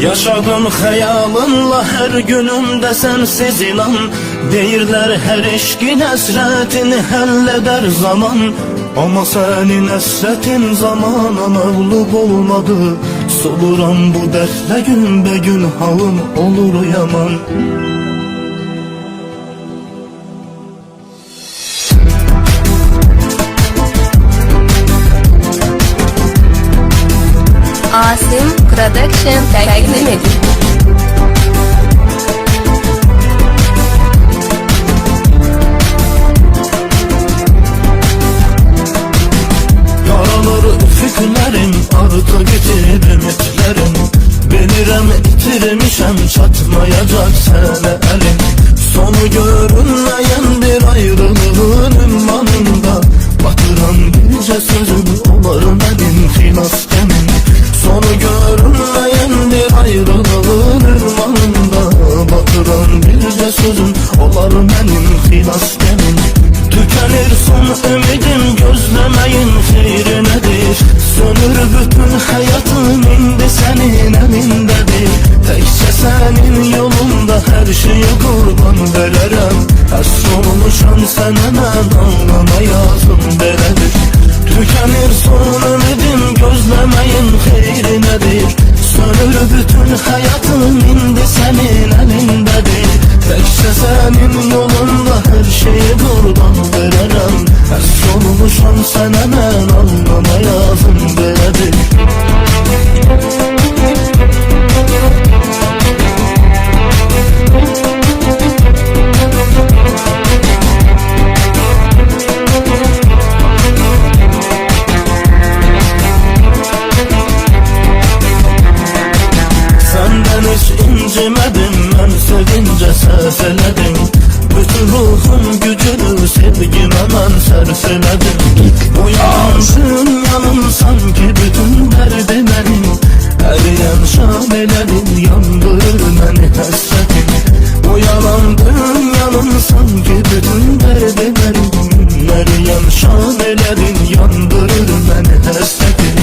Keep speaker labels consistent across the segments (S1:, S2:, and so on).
S1: Yaşadım xəyalınla hər günümdə sənsiz inan. Deyirlər hər eşqin həsrətini həll edər zaman. Amma sənin həsrətin zamana məğlub olmadı. Soluram bu dərdlə günbəgün halım olur yaman.
S2: Asim Production təqdim edir.
S1: Qaralır üfüqlərim, ardı getir ümitlərim. Bilirəm itirmişəm, çatmayacaq sənə əlim. Sonu görünməyən bir ayrılığın ümmanında batıram bircə sözüm, olar mənim xilas qəmim. Sonu görünməyən bir ayrılığın ürmanında batıram bircə sözüm, olar mənim xilas qəmim. Tükənir son ümidim, gözləməyin xeyri nədir? Sönür bütün həyatım, indi sənin əlindədir. Təkcə sənin yolunda hər şeyə qurban verərəm. Həsr olmuşam sənə, mən anlamayazım belədir. Tükənir son ümidim, gözləməyin xeyri nədir? Sönür bütün həyatım, indi sənin əlindədir. Təkcə sənin yolunda hər şeyi qurban verərəm. Həsr olmuşam sənə, mən anlamayazım belədir. İncimədim, mən sevincə səhv elədim. Bütün ruhum gücünü sevgimə mən sərf elədim. Uyandın yanım sanki bütün dərdi mənim. Əriyən şam elədin, yandırır məni həsrətin. Uyanandın yanım sanki bütün dərdi mənim. Əriyən şam elədin, yandırır məni həsrətin.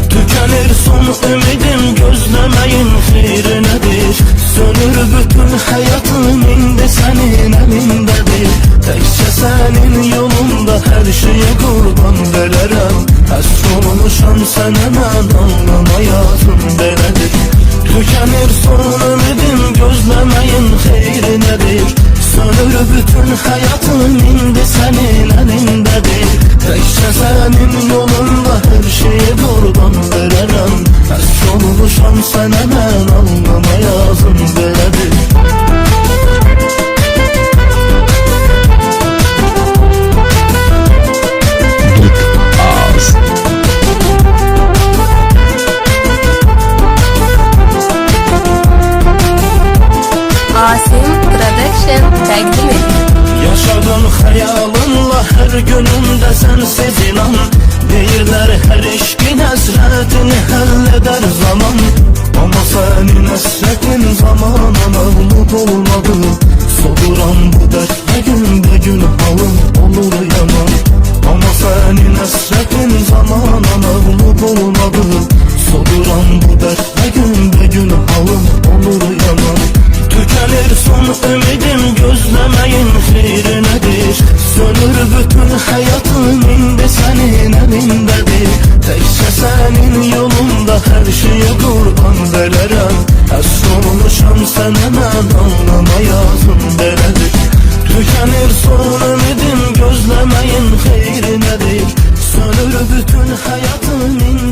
S1: Tükənir son ümidim, gözləməyin xeyri nədir? Sönür bütün həyatım, indi sənin əlindədir. Təkcə sənin yolunda hər şeyə qurban verərəm. Həsr olmuşam sənə, mən anlamayazım belədir. Tükənir son ümidim, gözləməyin xeyri nədir? Sönür bütün həyatım, indi sənin əlindədir. Təkcə sənin yolunda hər şeyə qurban verərəm. Həsr olmuşam sənə, mən anlamayazım belədir.
S2: Asim Production təqdim edir.
S1: Yaşadım xəyalınla hər günümdə sənsiz inan. Deyirlər hər eşqin həsrətini həll edər zaman. Amma sənin həsrətin zamana məğlub olmadı. Soluram bu dərdlə günbəgün halım olur yaman. Amma sənin həsrətin zamana məğlub olmadı. Soluram bu dərdlə günbəgün halım olur yaman. Tükənir son ümidim, gözləməyin xeyri nədir? Sönür bütün həyatım, indi sənin əlindədir. Təkcə sənin yolunda hər şeyə qurban verərəm. Həsr olmuşam sənə, mən anlamayazım belədir. Tükənir son ümidim, gözləməyin xeyri nədir? Sönür bütün həyatım, indi